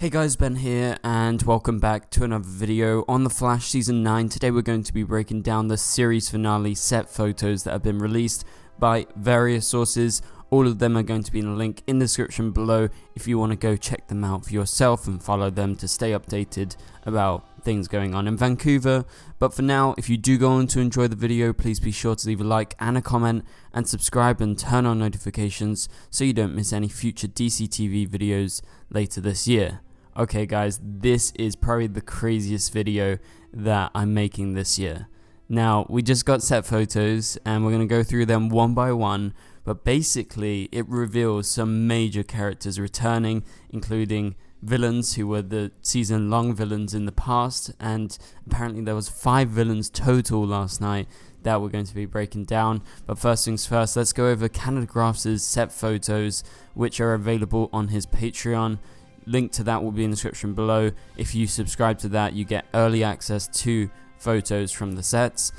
Hey guys, Ben here, and welcome back to another video on The Flash Season 9. Today we're going to be breaking down the series finale set photos that have been released by various sources. All of them are going to be in a link in the description below if you want to go check them out for yourself and follow them to stay updated about things going on in Vancouver. But for now, if you do go on to enjoy the video, please be sure to leave a like and a comment and subscribe and turn on notifications so you don't miss any future DCTV videos later this year. Okay guys, this is probably the craziest video that I'm making this year. Now, we just got set photos and we're going to go through them one by one, but basically it reveals some major characters returning, including villains who were the season-long villains in the past, and apparently there was 5 villains total last night that we're going to be breaking down. But first things first, let's go over Canada Graph's set photos, which are available on his Patreon. Link to that will be in the description below. If you subscribe to that, you get early access to photos from the sets.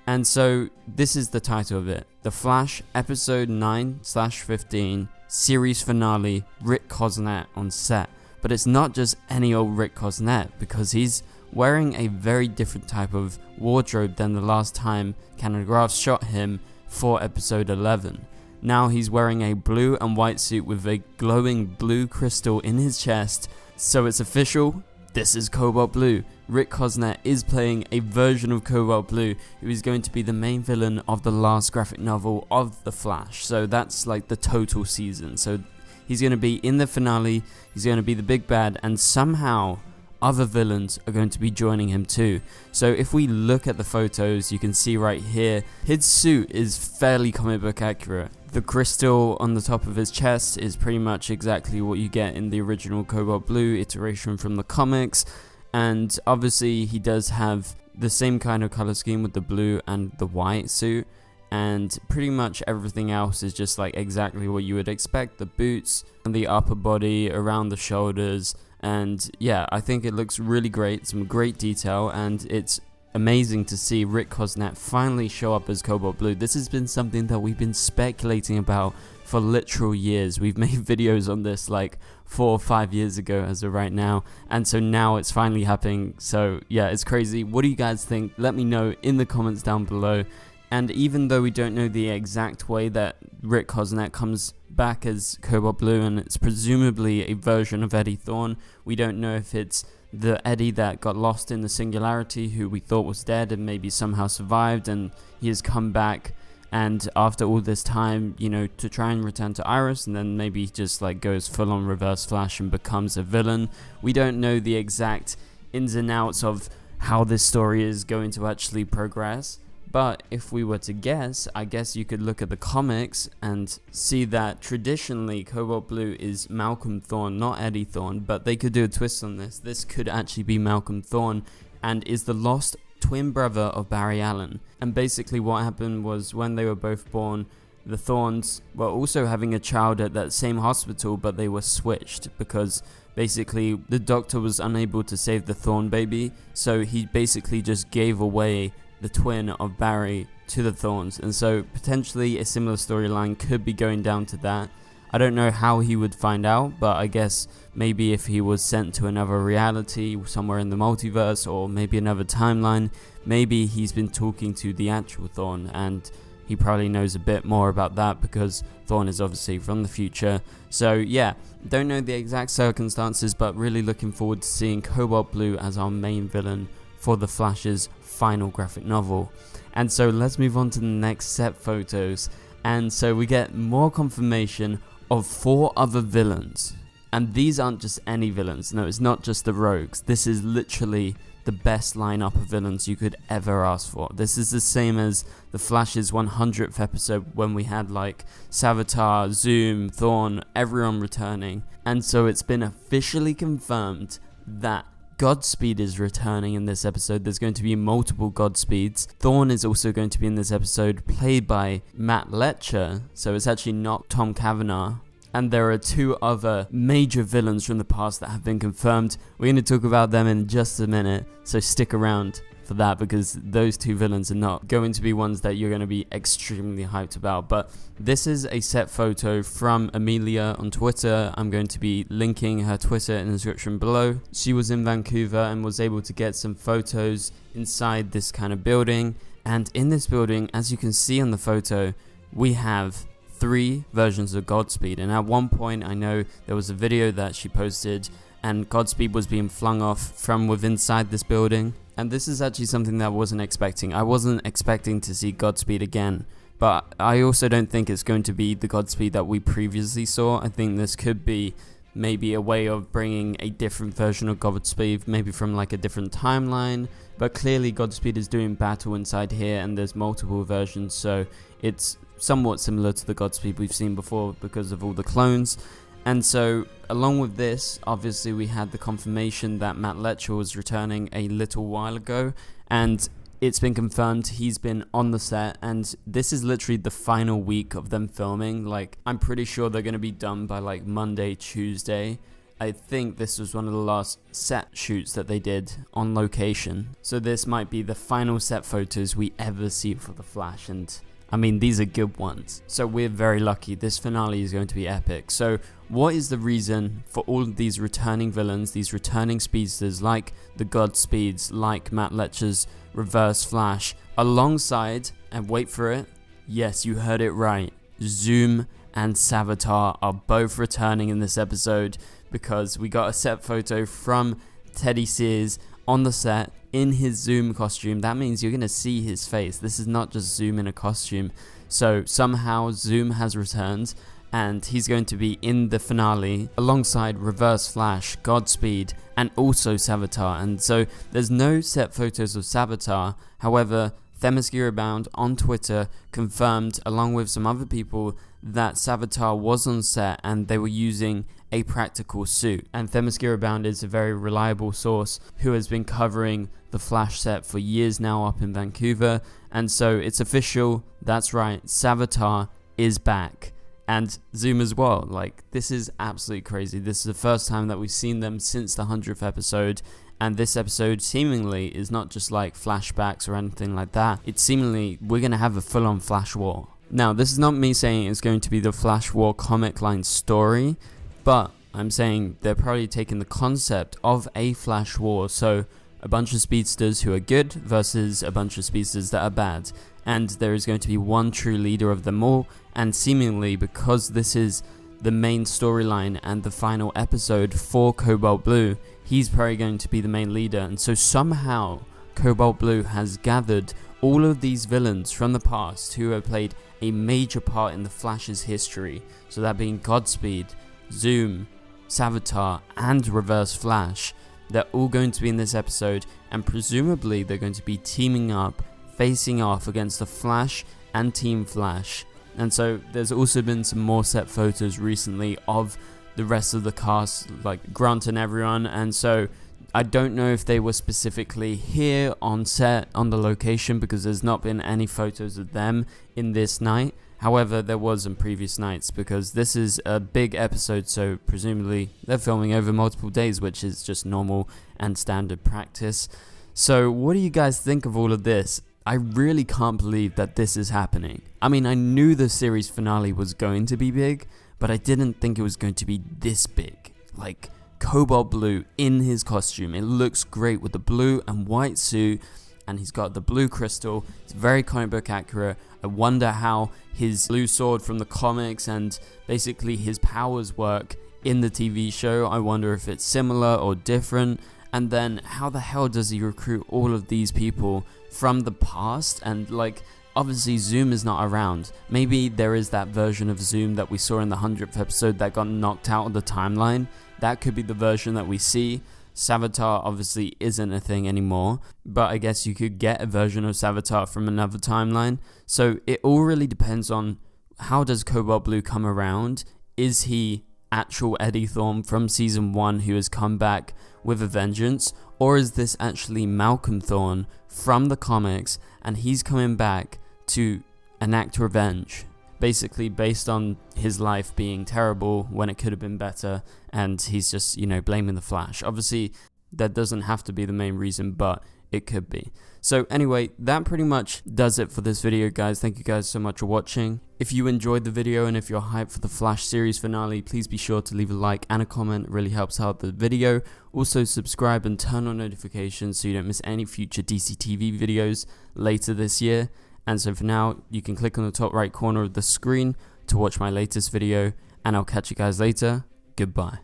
And so this is the title of it: The Flash episode 9/15 series finale, Rick Cosnett on set. But it's not just any old Rick Cosnett, because he's wearing a very different type of wardrobe than the last time Canada Graph shot him for episode 11. Now he's wearing a blue and white suit with a glowing blue crystal in his chest. So it's official, this is Cobalt Blue. Rick Cosnett is playing a version of Cobalt Blue who is going to be the main villain of the last graphic novel of The Flash. So that's like the total season. So he's going to be in the finale, he's going to be the big bad, and somehow other villains are going to be joining him too. So if we look at the photos, you can see right here, his suit is fairly comic book accurate. The crystal on the top of his chest is pretty much exactly what you get in the original Cobalt Blue iteration from the comics, and obviously he does have the same kind of color scheme with the blue and the white suit, and pretty much everything else is just like exactly what you would expect. The boots and the upper body around the shoulders, and yeah, I think it looks really great, some great detail, and it's amazing to see Rick Cosnett finally show up as Cobalt Blue. This has been something that we've been speculating about for literal years. We've made videos on this like 4 or 5 years ago as of right now, and so now it's finally happening. So yeah, it's crazy. What do you guys think? Let me know in the comments down below. And even though we don't know the exact way that Rick Cosnett comes back as Cobalt Blue, and it's presumably a version of Eddie Thawne, we don't know if it's the Eddie that got lost in the singularity, who we thought was dead and maybe somehow survived, and he has come back, and after all this time, you know, to try and return to Iris, and then maybe just like goes full on Reverse Flash and becomes a villain. We don't know the exact ins and outs of how this story is going to actually progress. But if we were to guess, I guess you could look at the comics and see that traditionally Cobalt Blue is Malcolm Thawne, not Eddie Thawne, but they could do a twist on this. This could actually be Malcolm Thawne and is the lost twin brother of Barry Allen. And basically what happened was, when they were both born, the Thawnes were also having a child at that same hospital, but they were switched because basically the doctor was unable to save the Thawne baby, so he basically just gave away the twin of Barry to the Thawnes, and so potentially a similar storyline could be going down to that. I don't know how he would find out, but I guess maybe if he was sent to another reality somewhere in the multiverse, or maybe another timeline, maybe he's been talking to the actual Thawne, and he probably knows a bit more about that because Thawne is obviously from the future. So yeah, don't know the exact circumstances, but really looking forward to seeing Cobalt Blue as our main villain for the Flash's final graphic novel. And so let's move on to the next set photos. And so we get more confirmation of 4 other villains, and these aren't just any villains. No, it's not just the rogues. This is literally the best lineup of villains you could ever ask for. This is the same as the Flash's 100th episode, when we had like Savitar, Zoom, Thawne, everyone returning. And so it's been officially confirmed that Godspeed is returning in this episode. There's going to be multiple Godspeeds. Thawne is also going to be in this episode, played by Matt Letcher, so it's actually not Tom Cavanaugh. And there are 2 other major villains from the past that have been confirmed. We're going to talk about them in just a minute, so stick around for that, because those two villains are not going to be ones that you're going to be extremely hyped about. But this is a set photo from Amelia on Twitter. I'm going to be linking her Twitter in the description below. She was in Vancouver and was able to get some photos inside this kind of building. And in this building, as you can see on the photo, we have 3 versions of Godspeed. And at one point, I know there was a video that she posted and Godspeed was being flung off from within inside this building. And this is actually something that I wasn't expecting. I wasn't expecting to see Godspeed again, but I also don't think it's going to be the Godspeed that we previously saw. I think this could be maybe a way of bringing a different version of Godspeed, maybe from like a different timeline. But clearly Godspeed is doing battle inside here and there's multiple versions, so it's somewhat similar to the Godspeed we've seen before because of all the clones. And so along with this, obviously we had the confirmation that Matt Letcher was returning a little while ago, and it's been confirmed he's been on the set, and this is literally the final week of them filming. Like, I'm pretty sure they're going to be done by like Monday, Tuesday. I think this was one of the last set shoots that they did on location. So this might be the final set photos we ever see for The Flash, and I mean, these are good ones. So we're very lucky. This finale is going to be epic. So what is the reason for all of these returning villains, these returning speedsters like the Godspeeds, like Matt Letcher's Reverse Flash, alongside, and wait for it, yes, you heard it right, Zoom and Savitar are both returning in this episode, because we got a set photo from Teddy Sears on the set in his Zoom costume. That means you're going to see his face. This is not just Zoom in a costume. So somehow Zoom has returned and he's going to be in the finale alongside Reverse Flash, Godspeed, and also Savitar. And so there's no set photos of Savitar. However, Themyscira Bound on Twitter confirmed, along with some other people, that Savitar was on set and they were using a practical suit. And Themyscira Bound is a very reliable source who has been covering the Flash set for years now up in Vancouver. And so it's official, that's right, Savitar is back. And Zoom as well. Like, this is absolutely crazy. This is the first time that we've seen them since the 100th episode. And this episode seemingly is not just like flashbacks or anything like that. It's seemingly we're going to have a full-on Flash War. Now, this is not me saying it's going to be the Flash War comic line story, but I'm saying they're probably taking the concept of a Flash War. So a bunch of speedsters who are good versus a bunch of speedsters that are bad. And there is going to be one true leader of them all. And seemingly, because this is the main storyline and the final episode for Cobalt Blue, he's probably going to be the main leader. And so somehow Cobalt Blue has gathered all of these villains from the past who have played a major part in the Flash's history. So that being Godspeed, Zoom, Savitar, and Reverse Flash. They're all going to be in this episode, and presumably they're going to be teaming up, facing off against the Flash and Team Flash. And so there's also been some more set photos recently of the rest of the cast, like Grant and everyone, and so I don't know if they were specifically here on set, on the location, because there's not been any photos of them in this night. However, there was in previous nights, because this is a big episode, so presumably they're filming over multiple days, which is just normal and standard practice. So what do you guys think of all of this? I really can't believe that this is happening. I mean, I knew the series finale was going to be big, but I didn't think it was going to be this big. Like, Cobalt Blue in his costume. It looks great with the blue and white suit, and he's got the blue crystal. It's very comic book accurate. I wonder how his blue sword from the comics and basically his powers work in the TV show. I wonder if it's similar or different. And then how the hell does he recruit all of these people from the past? And like, obviously Zoom is not around. Maybe there is that version of Zoom that we saw in the 100th episode that got knocked out of the timeline. That could be the version that we see. Savitar obviously isn't a thing anymore, but I guess you could get a version of Savitar from another timeline. So it all really depends on how does Cobalt Blue come around. Is he actual Eddie Thorne from season 1 who has come back with a vengeance, or is this actually Malcolm Thorne from the comics and he's coming back to enact revenge, basically based on his life being terrible when it could have been better, and he's just, you know, blaming the Flash. Obviously that doesn't have to be the main reason, but it could be. So anyway, that pretty much does it for this video, guys. Thank you guys so much for watching. If you enjoyed the video and if you're hyped for the Flash series finale, please be sure to leave a like and a comment. It really helps out the video. Also subscribe and turn on notifications so you don't miss any future DCTV videos later this year. And so for now, you can click on the top right corner of the screen to watch my latest video, and I'll catch you guys later. Goodbye.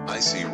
I see